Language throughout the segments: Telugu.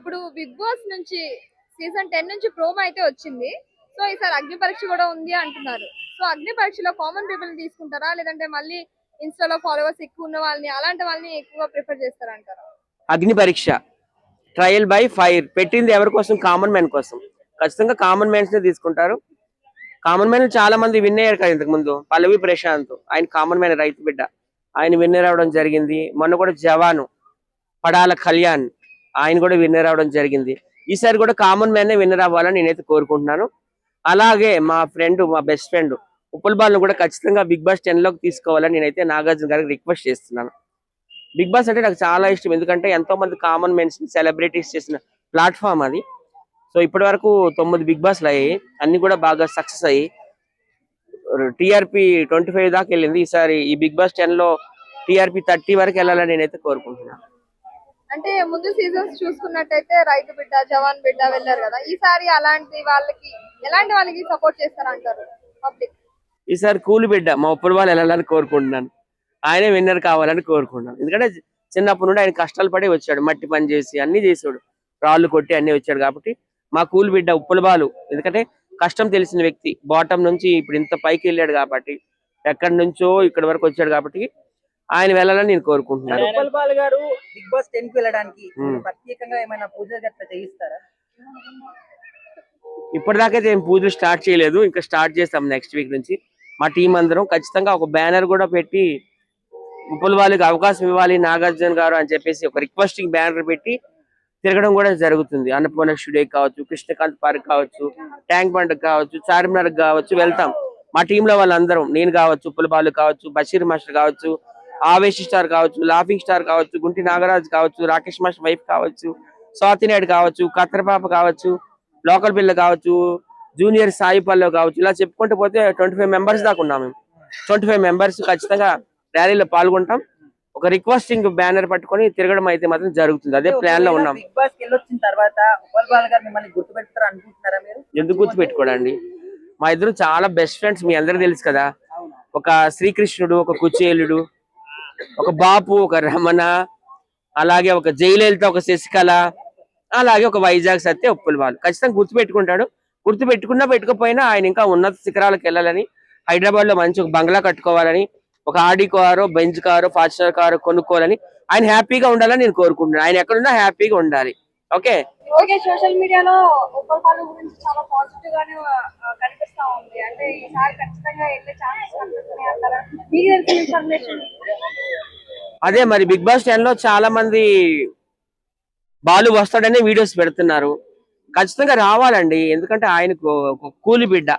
ఇప్పుడు బిగ్ బాస్ నుంచి సీజన్ 10 నుంచి ప్రోమో అయితే వచ్చింది. సో ఈసారి అగ్ని పరీక్ష కూడా ఉంది అంటున్నారు. సో అగ్ని పరీక్షలో కామన్ పీపుల్ తీసుకుంటారా, లేదంటే మళ్ళీ ఇన్స్టాలో ఫాలోవర్స్ ఎక్కువ ఉన్న వాళ్ళని అలాంటి వాళ్ళని ఎక్కువగా ప్రిఫర్ చేస్తారంటారా? అగ్ని పరీక్ష ట్రయల్ బై ఫైర్ పెట్టింది ఎవరి కోసం? కామన్ మ్యాన్ కోసం. ఖచ్చితంగా కామన్ మ్యాన్స్ నే తీసుకుంటారు. కామన్ మ్యాన్ చాలా మంది విన్ అయ్యారు కదా ఇంతకు ముందు. పల్లవి ప్రశాంత్ ఆయన కామన్ మ్యాన్, రైతు బిడ్డ, ఆయన విన్నర్ అవడం జరిగింది. మొన్న కూడా జవాను పడాల కళ్యాణ్ ఆయన కూడా విన్నర్ అవడం జరిగింది. ఈసారి కూడా కామన్ మ్యాన్ విన్నర్ అవ్వాలని నేనైతే కోరుకుంటున్నాను. అలాగే మా బెస్ట్ ఫ్రెండ్ ఉప్పల్ బాల్ కూడా ఖచ్చితంగా బిగ్ బాస్ 10 లోకి తీసుకోవాలని నేనైతే నాగార్జున గారికి రిక్వెస్ట్ చేస్తున్నాను. బిగ్ బాస్ అంటే నాకు చాలా ఇష్టం, ఎందుకంటే ఎంతో మంది కామన్ మెన్స్ సెలబ్రిటీస్ చేసిన ప్లాట్ఫామ్ అది. సో ఇప్పటి వరకు 9 బిగ్ బాస్లు అయ్యాయి, అన్ని కూడా బాగా సక్సెస్ అయ్యి టీఆర్పీ 25 దాకా వెళ్ళింది. ఈసారి ఈ బిగ్ బాస్ 10 లో టీఆర్పీ 30 వరకు వెళ్ళాలని నేనైతే కోరుకుంటున్నాను. అంటే ముందు సీజన్స్ చూసుకున్నట్టయితే రైతు బిడ్డ, జవాన్ బిడ్డ వెళ్ళారు కదా. ఈసారి ఎలాంటి వాళ్ళకి సపోర్ట్ చేస్తారంటారు పబ్లిక్? ఈసారి కూలి బిడ్డ మా ఉప్పల్ వాళ్ళు వెళ్ళాలని కోరుకుంటున్నాను. ఆయనే విన్నర్ కావాలని కోరుకుంటున్నాను. ఎందుకంటే చిన్నప్పటి నుండి ఆయన కష్టాలు పడి వచ్చాడు, మట్టి పని చేసి అన్ని చేసాడు, రాళ్ళు కొట్టి అన్ని వచ్చాడు. కాబట్టి మా కూలి బిడ్డ ఉప్పల్ బాలు, ఎందుకంటే కష్టం తెలిసిన వ్యక్తి, బాటం నుంచి ఇప్పుడు ఇంత పైకి వెళ్ళాడు కాబట్టి, ఎక్కడి నుంచో ఇక్కడ వరకు వచ్చాడు కాబట్టి ఆయన వెళ్ళాలని నేను కోరుకుంటున్నాను. ఉప్పల్ బాలు గారు బిగ్ బాస్ 10 కి వెళ్ళడానికి ప్రత్యేకంగా ఏమైనా పూజలు గట్రా చేయిస్తారా? ఇప్పటిదాకైతే ఏం పూజలు స్టార్ట్ చేయలేదు, ఇంకా స్టార్ట్ చేస్తాం నెక్స్ట్ వీక్ నుంచి. మా టీం అందరం ఖచ్చితంగా ఒక బ్యానర్ కూడా పెట్టి ఉప్పల్ బాలుకి అవకాశం ఇవ్వాలి నాగార్జున గారు అని చెప్పేసి ఒక రిక్వెస్టింగ్ బ్యానర్ పెట్టి తిరగడం కూడా జరుగుతుంది. అన్నపూర్ణ స్టూడియో కావచ్చు, కృష్ణకాంత్ పార్క్ కావచ్చు, ట్యాంక్ బండ్ కావచ్చు, చార్మినార్ కావచ్చు వెళ్తాం. మా టీంలో వాళ్ళందరం, నేను కావచ్చు, ఉప్పల్ బాలు కావచ్చు, బషీర్ మాస్టర్ కావచ్చు, ఆవేశ్ స్టార్ కావచ్చు, లాఫింగ్ స్టార్ కావచ్చు, గుంటి నాగరాజ్ కావచ్చు, రాకేష్ మాస్టర్ వైఫ్ కావచ్చు, స్వాతి నాయుడు కావచ్చు, కత్తరపాప కావచ్చు, లోకల్ పిల్ల కావచ్చు, జూనియర్ సాయి పల్లవ్ కావచ్చు, ఇలా చెప్పుకుంటూ పోతే 25 మెంబర్స్ దాకా ఉన్నాం మేము. 25 మెంబర్స్ ఖచ్చితంగా ర్యాలీలో పాల్గొంటాం. ఒక రిక్వెస్టింగ్ బ్యానర్ పట్టుకొని తిరగడం అయితే మాత్రం జరుగుతుంది. అదే ప్లాన్ లో ఉన్నాం. బిగ్ బాస్ కి వెళ్ళొచ్చిన తర్వాత ఉప్పల్ బాలు గారు మిమ్మల్ని గుర్తుపెడతారు అనుకుంటున్నారా మీరు? ఎందుకు గుర్తుపెట్టుకోడండి, మా ఇద్దరు చాలా బెస్ట్ ఫ్రెండ్స్, మీ అందరికి తెలుసు కదా. ఒక శ్రీకృష్ణుడు, ఒక కుచేలుడు, ఒక బాపు, ఒక రమణ, అలాగే ఒక జయలలిత, ఒక శశికళ, అలాగే ఒక వైజాగ్ సత్య ఉప్పల్ బాలు. ఖచ్చితంగా గుర్తుపెట్టుకుంటాడు. గుర్తు పెట్టుకున్నా పెట్టుకోపోయినా ఆయన ఇంకా ఉన్నత శిఖరాలకు వెళ్ళాలని, హైదరాబాద్ లో మంచి ఒక బంగ్లా కట్టుకోవాలని, ఒక ఆడి కారో, బెంజ్ కారో, ఫార్చునర్ కారో కొనుక్కోవాలని, ఆయన హ్యాపీగా ఉండాలని నేను కోరుకుంటున్నాను. ఆయన ఎక్కడున్నా హ్యాపీగా ఉండాలి. ఓకే ఓకే, సోషల్ మీడియాలో ఉప్పల్ బాలు గురించి చాలా పాజిటివ్ గానే కనిపిస్తా ఉంది. అంటే ఈసారి ఖచ్చితంగా వెళ్ళే ఛాన్సెస్ కనిపిస్తున్నాయి అంటారా? మీకు తెలిసిన ఇన్ఫర్మేషన్? అదే మరి బిగ్ బాస్ 10 లో చాలా మంది బాలు వస్తాడనే వీడియోస్ పెడుతున్నారు. ఖచ్చితంగా రావాలండి, ఎందుకంటే ఆయనకు ఒక కూలి బిడ్డ,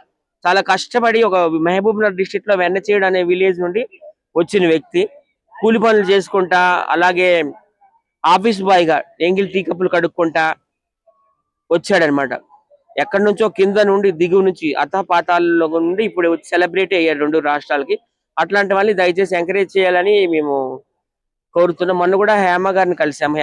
చాలా కష్టపడి ఒక మహబూబ్ నగర్ డిస్ట్రిక్ట్ లో వెన్నచేడు అనే విలేజ్ నుండి వచ్చిన వ్యక్తి, కూలి పనులు చేసుకుంటా, అలాగే ఆఫీస్ బాయ్ గా ఎంగిల్ టీ కప్పులు కడుక్కుంటా వచ్చాడనమాట. ఎక్కడి నుంచో కింద నుండి దిగువ నుంచి అతపాతాల్లో నుండి ఇప్పుడు సెలబ్రిటీ అయ్యారు 2 రాష్ట్రాలకి. అట్లాంటి వాళ్ళని దయచేసి ఎంకరేజ్ చేయాలని మేము కోరుతున్నాం. మొన్న కూడా హేమ గారిని కలిసాము,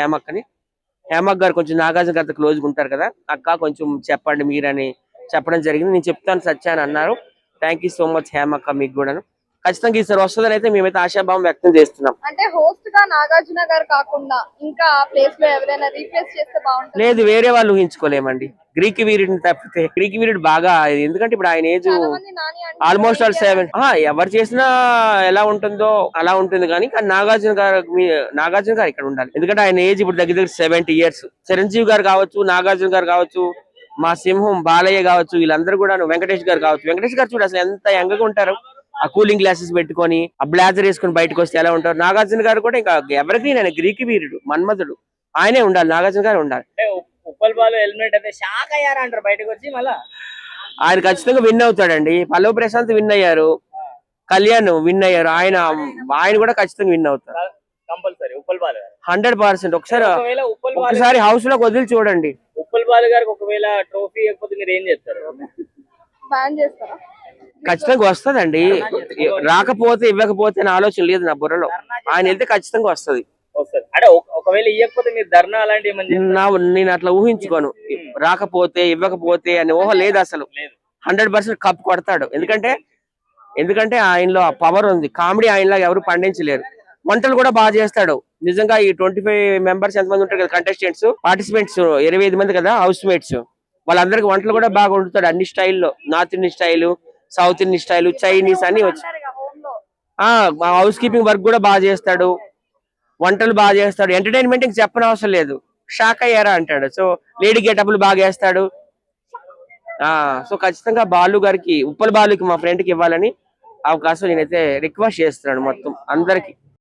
హేమక్ గారు కొంచెం నాగార్జున గారితో క్లోజ్గా ఉంటారు కదా, అక్క కొంచెం చెప్పండి మీరని చెప్పడం జరిగింది. నేను చెప్తాను సత్య అని అన్నారు. థ్యాంక్ యూ సో మచ్ హేమక్క, మీకు కూడాను. ఖచ్చితంగా ఈసారి వస్తుందని అయితే మేమైతే ఆశాభావం వ్యక్తం చేస్తున్నాం. అంటే హోస్ట్ గా నాగార్జున గారు కాకుండా ఇంకా ప్లేస్ లో ఎవరైనా రీప్లేస్ చేస్తే బాగుంటుంది? లేదు, వేరే వాళ్ళు ఊహించుకోలేమండి. గ్రీక్ వీరుడిని తప్పితే. గ్రీక్ వీరుడు బాగా, ఎందుకంటే ఇప్పుడు ఆయన ఏజ్ ఆల్మోస్ట్ ఆల్ 7. ఎవరు చేసినా ఎలా ఉంటుందో అలా ఉంటుంది, కానీ నాగార్జున గారు ఇక్కడ ఉండాలి. ఎందుకంటే ఆయన ఏజ్ ఇప్పుడు దగ్గర 70 years. చిరంజీవి గారు కావచ్చు, నాగార్జున గారు కావచ్చు, మా సింహం బాలయ్య కావచ్చు, వీళ్ళందరూ కూడా, వెంకటేష్ గారు కావచ్చు. వెంకటేష్ గారు చూడు అసలు ఎంత యంగ్ గా ఉంటారు, ఆ కూలింగ్ గ్లాసెస్ పెట్టుకొని ఆ బ్లాజర్ వేసుకొని బయటకు వస్తే ఎలా ఉంటారు. నాగార్జున గారు కూడా ఇంకా ఎవరికి ఆయన గ్రీక్ వీరుడు, మన్మధుడు, ఆయనే ఉండాలి, నాగార్జున గారు ఉండాలి. ఉప్పల్ బాలు హెల్మెట్ అయితే షాక్ అయ్యారా అంటారు బయటకు వచ్చి? మళ్ళా ఆయన ఖచ్చితంగా విన్ అవుతాడండి. పల్లవ్ ప్రశాంత్ విన్ అయ్యారు, కళ్యాణ్ విన్ అయ్యారు, ఆయన కూడా ఖచ్చితంగా విన్ అవుతారు. 100%. ఒకసారి హౌస్ లో వదిలి చూడండి. ఉప్పల్ బాలు గారికి ఒకవేళ ట్రోఫీ ఇవ్వకపోతే మీరు ఏం చేస్తారు? బ్యాన్ చేస్తారా? ఖచ్చితంగా వస్తదండి. రాకపోతే ఇవ్వకపోతే అని ఆలోచన లేదు నా బుర్రలో. ఆయన వెళ్తే ఖచ్చితంగా వస్తది. అంటే ఒకవేళ ఇవ్వకపోతే మీరు ధర్నా అలాంటివి నేను అట్లా ఊహించుకోను. రాకపోతే ఇవ్వకపోతే అని ఊహ లేదు అసలు. 100% కప్ కొడతాడు. ఎందుకంటే ఆయనలో ఆ పవర్ ఉంది. కామెడీ ఆయనలా ఎవరు పండించలేరు. వంటలు కూడా బాగా చేస్తాడు. నిజంగా ఈ 25 మెంబర్స్ ఎంతమంది ఉంటారు కదా కంటెస్టెంట్స్, పార్టిసిపెంట్స్ 25 మంది కదా హౌస్ మేట్స్, వాళ్ళందరికి వంటలు కూడా బాగా వండుతాడు అన్ని స్టైల్లో. North Indian style, south Indian style, Chinese అని వచ్చి హౌస్ కీపింగ్ వర్క్ కూడా బాగా చేస్తాడు, వంటలు బాగా చేస్తాడు. ఎంటర్టైన్మెంట్ ఇంక చెప్పనవసరం లేదు, షాక్ అయ్యారా అంటాడు. సో లేడీ గెటప్లు బాగా వేస్తాడు. సో ఖచ్చితంగా బాలు గారికి, ఉప్పల్ బాలుకి మా ఫ్రెండ్ కి ఇవ్వాలని అవకాశం నేనైతే రిక్వెస్ట్ చేస్తున్నాను మొత్తం అందరికి.